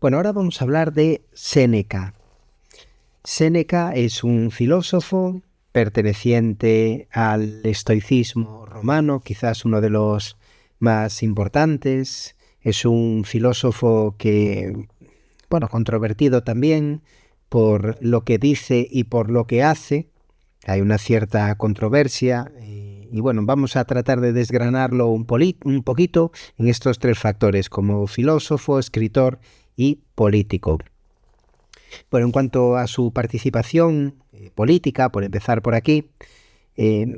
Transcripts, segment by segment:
Bueno, ahora vamos a hablar de Séneca. Séneca es un filósofo perteneciente al estoicismo romano, quizás uno de los más importantes. Es un filósofo que, controvertido también por lo que dice y por lo que hace. Hay una cierta controversia y vamos a tratar de desgranarlo un poquito en estos tres factores, como filósofo, escritor y político. Bueno, en cuanto a su participación política, por empezar por aquí,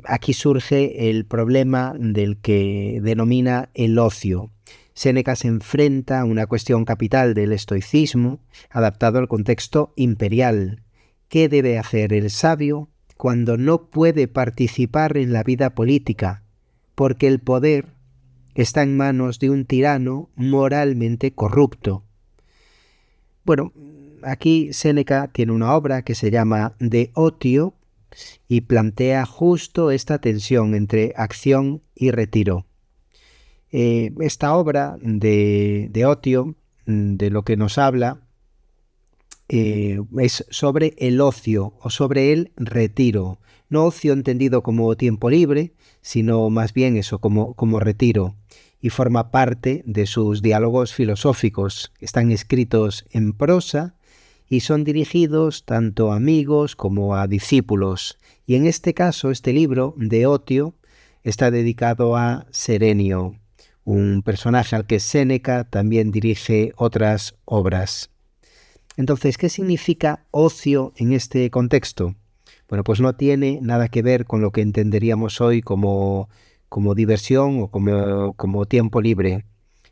aquí surge el problema del que denomina el ocio. Séneca se enfrenta a una cuestión capital del estoicismo, adaptado al contexto imperial. ¿Qué debe hacer el sabio cuando no puede participar en la vida política? Porque el poder está en manos de un tirano moralmente corrupto. Bueno, aquí Séneca tiene una obra que se llama De Otio y plantea justo esta tensión entre acción y retiro. Esta obra de Otio, de lo que nos habla, es sobre el ocio o sobre el retiro. No ocio entendido como tiempo libre, sino más bien eso, como retiro. Y forma parte de sus diálogos filosóficos. Están escritos en prosa y son dirigidos tanto a amigos como a discípulos. Y en este caso, este libro de Otio está dedicado a Serenio, un personaje al que Séneca también dirige otras obras. Entonces, ¿qué significa ocio en este contexto? Bueno, pues no tiene nada que ver con lo que entenderíamos hoy como diversión o como tiempo libre.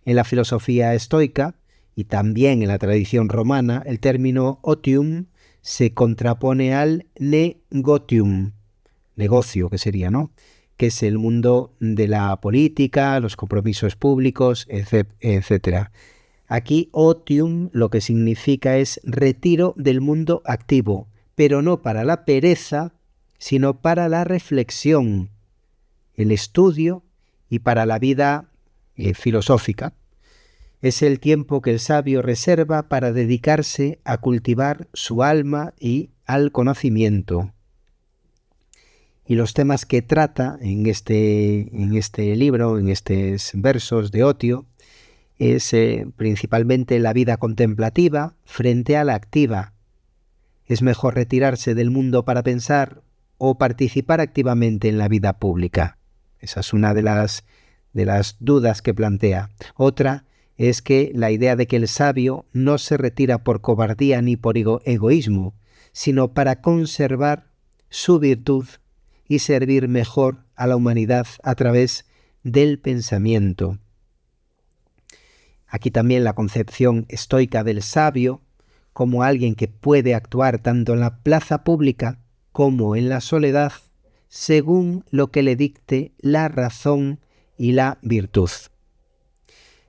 En la filosofía estoica y también en la tradición romana, el término otium se contrapone al negotium, negocio que sería, ¿no? Que es el mundo de la política, los compromisos públicos, etc. Aquí otium lo que significa es retiro del mundo activo, pero no para la pereza, sino para la reflexión, el estudio y para la vida filosófica. Es el tiempo que el sabio reserva para dedicarse a cultivar su alma y al conocimiento. Y los temas que trata en este libro, en estos versos de Otio, es principalmente la vida contemplativa frente a la activa. ¿Es mejor retirarse del mundo para pensar o participar activamente en la vida pública? Esa es una de las dudas que plantea. Otra es que la idea de que el sabio no se retira por cobardía ni por egoísmo, sino para conservar su virtud y servir mejor a la humanidad a través del pensamiento. Aquí también la concepción estoica del sabio como alguien que puede actuar tanto en la plaza pública como en la soledad, según lo que le dicte la razón y la virtud.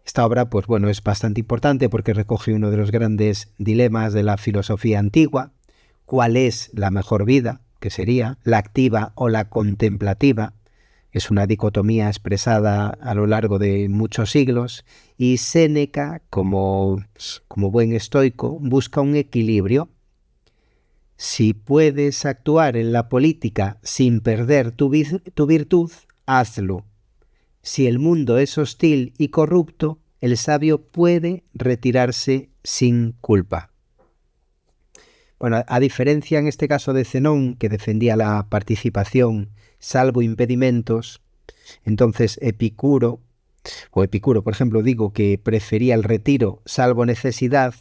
Esta obra, es bastante importante porque recoge uno de los grandes dilemas de la filosofía antigua. ¿Cuál es la mejor vida? Que sería la activa o la contemplativa. Es una dicotomía expresada a lo largo de muchos siglos y Séneca, como buen estoico, busca un equilibrio. Si puedes actuar en la política sin perder tu virtud, hazlo. Si el mundo es hostil y corrupto, el sabio puede retirarse sin culpa. Bueno, a diferencia en este caso de Zenón, que defendía la participación salvo impedimentos, entonces Epicuro, por ejemplo, digo que prefería el retiro salvo necesidad,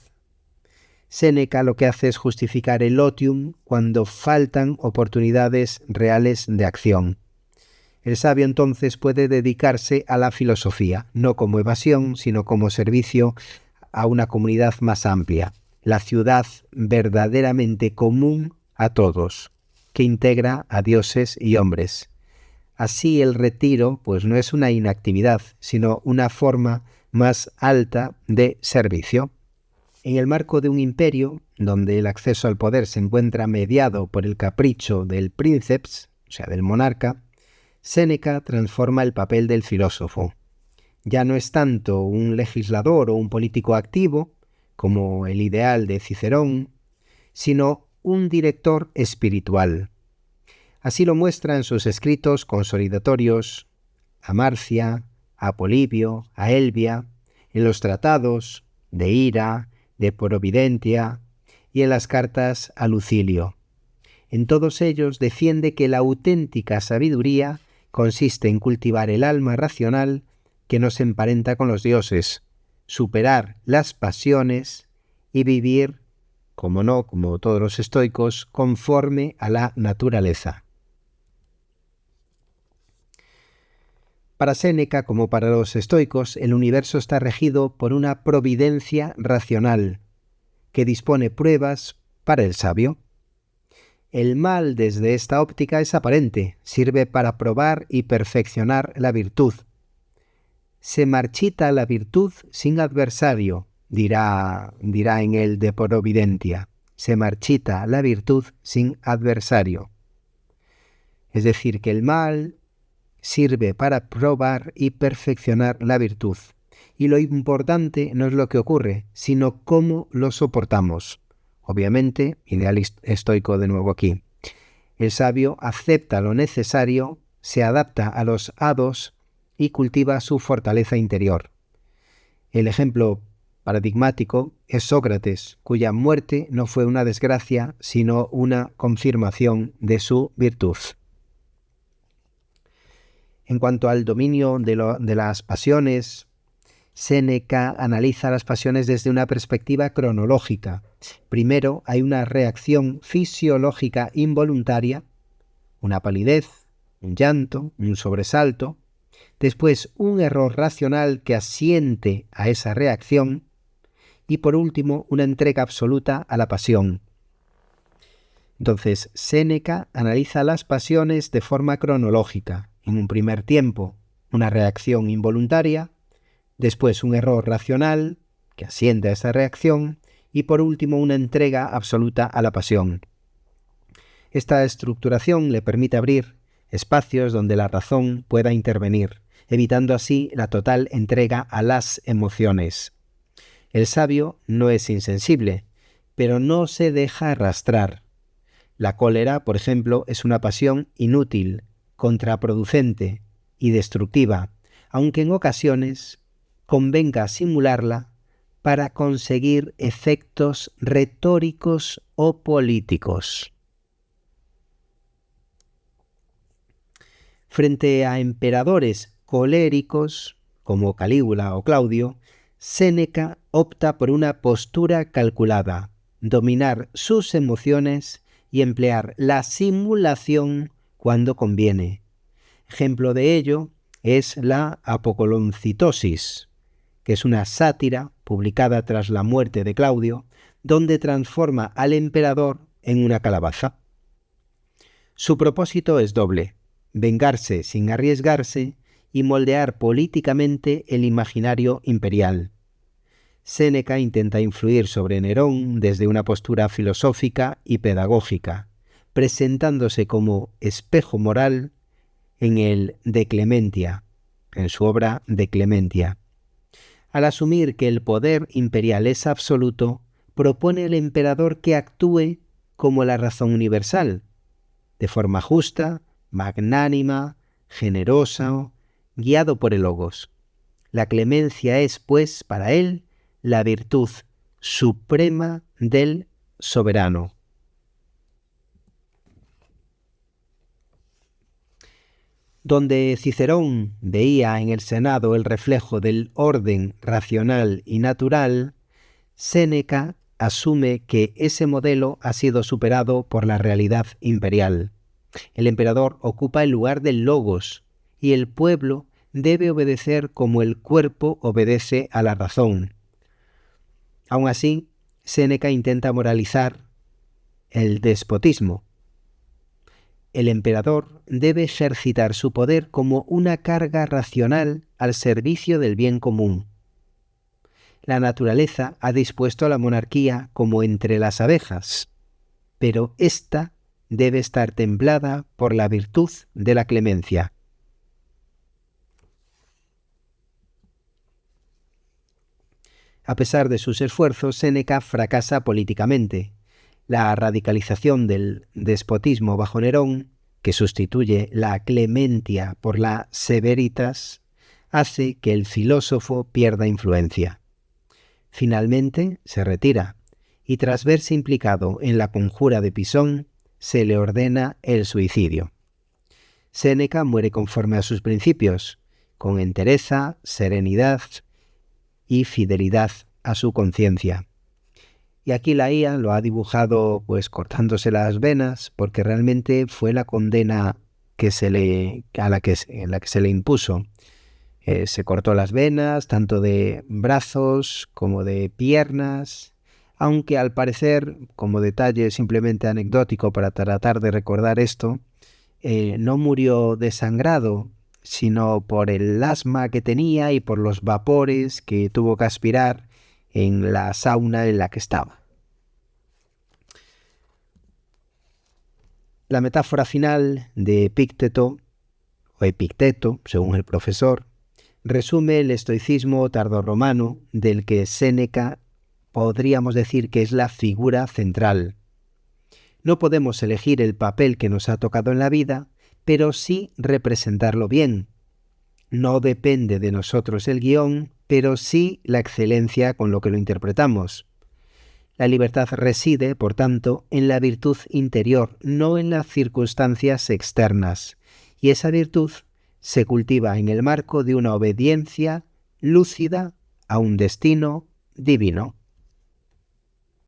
Séneca lo que hace es justificar el otium cuando faltan oportunidades reales de acción. El sabio entonces puede dedicarse a la filosofía, no como evasión, sino como servicio a una comunidad más amplia, la ciudad verdaderamente común a todos, que integra a dioses y hombres. Así el retiro no es una inactividad, sino una forma más alta de servicio. En el marco de un imperio, donde el acceso al poder se encuentra mediado por el capricho del princeps, o sea, del monarca, Séneca transforma el papel del filósofo. Ya no es tanto un legislador o un político activo, como el ideal de Cicerón, sino un director espiritual. Así lo muestra en sus escritos consolidatorios a Marcia, a Polibio, a Elvia, en los tratados de Ira, de Providentia y en las cartas a Lucilio. En todos ellos defiende que la auténtica sabiduría consiste en cultivar el alma racional que nos emparenta con los dioses, superar las pasiones y vivir, como no, como todos los estoicos, conforme a la naturaleza. Para Séneca, como para los estoicos, el universo está regido por una providencia racional que dispone pruebas para el sabio. El mal desde esta óptica es aparente, sirve para probar y perfeccionar la virtud. Se marchita la virtud sin adversario, dirá en el De Providentia. Se marchita la virtud sin adversario. Es decir, que el mal sirve para probar y perfeccionar la virtud. Y lo importante no es lo que ocurre, sino cómo lo soportamos. Obviamente, ideal estoico de nuevo aquí. El sabio acepta lo necesario, se adapta a los hados y cultiva su fortaleza interior. El ejemplo paradigmático es Sócrates, cuya muerte no fue una desgracia, sino una confirmación de su virtud. En cuanto al dominio de las pasiones, Séneca analiza las pasiones desde una perspectiva cronológica. Primero hay una reacción fisiológica involuntaria, una palidez, un llanto, un sobresalto. Después un error racional que asiente a esa reacción. Y por último una entrega absoluta a la pasión. Entonces, Séneca analiza las pasiones de forma cronológica. En un primer tiempo, una reacción involuntaria, después un error racional que asiente a esa reacción y por último una entrega absoluta a la pasión. Esta estructuración le permite abrir espacios donde la razón pueda intervenir, evitando así la total entrega a las emociones. El sabio no es insensible, pero no se deja arrastrar. La cólera, por ejemplo, es una pasión inútil, contraproducente y destructiva, aunque en ocasiones convenga simularla para conseguir efectos retóricos o políticos. Frente a emperadores coléricos, como Calígula o Claudio, Séneca opta por una postura calculada, dominar sus emociones y emplear la simulación cuando conviene. Ejemplo de ello es la Apocoloncitosis, que es una sátira publicada tras la muerte de Claudio, donde transforma al emperador en una calabaza. Su propósito es doble: vengarse sin arriesgarse y moldear políticamente el imaginario imperial. Séneca intenta influir sobre Nerón desde una postura filosófica y pedagógica, presentándose como espejo moral en el De Clementia, en su obra De Clementia. Al asumir que el poder imperial es absoluto, propone al emperador que actúe como la razón universal, de forma justa, magnánima, generosa, guiado por el Logos. La clemencia es, pues, para él, la virtud suprema del soberano. Donde Cicerón veía en el Senado el reflejo del orden racional y natural, Séneca asume que ese modelo ha sido superado por la realidad imperial. El emperador ocupa el lugar del logos y el pueblo debe obedecer como el cuerpo obedece a la razón. Aun así, Séneca intenta moralizar el despotismo. El emperador debe ejercitar su poder como una carga racional al servicio del bien común. La naturaleza ha dispuesto a la monarquía como entre las abejas, pero ésta debe estar templada por la virtud de la clemencia. A pesar de sus esfuerzos, Séneca fracasa políticamente. La radicalización del despotismo bajo Nerón, que sustituye la clementia por la severitas, hace que el filósofo pierda influencia. Finalmente se retira y tras verse implicado en la conjura de Pisón, se le ordena el suicidio. Séneca muere conforme a sus principios, con entereza, serenidad y fidelidad a su conciencia. Y aquí la IA lo ha dibujado pues cortándose las venas, porque realmente fue la condena en la que se le impuso. Se cortó las venas, tanto de brazos como de piernas, aunque al parecer, como detalle simplemente anecdótico para tratar de recordar esto, no murió desangrado, sino por el asma que tenía y por los vapores que tuvo que aspirar en la sauna en la que estaba. La metáfora final de Epicteto, o Epicteto, según el profesor, resume el estoicismo tardorromano del que Séneca podríamos decir que es la figura central. No podemos elegir el papel que nos ha tocado en la vida, pero sí representarlo bien. No depende de nosotros el guión, pero sí la excelencia con lo que lo interpretamos. La libertad reside, por tanto, en la virtud interior, no en las circunstancias externas, y esa virtud se cultiva en el marco de una obediencia lúcida a un destino divino.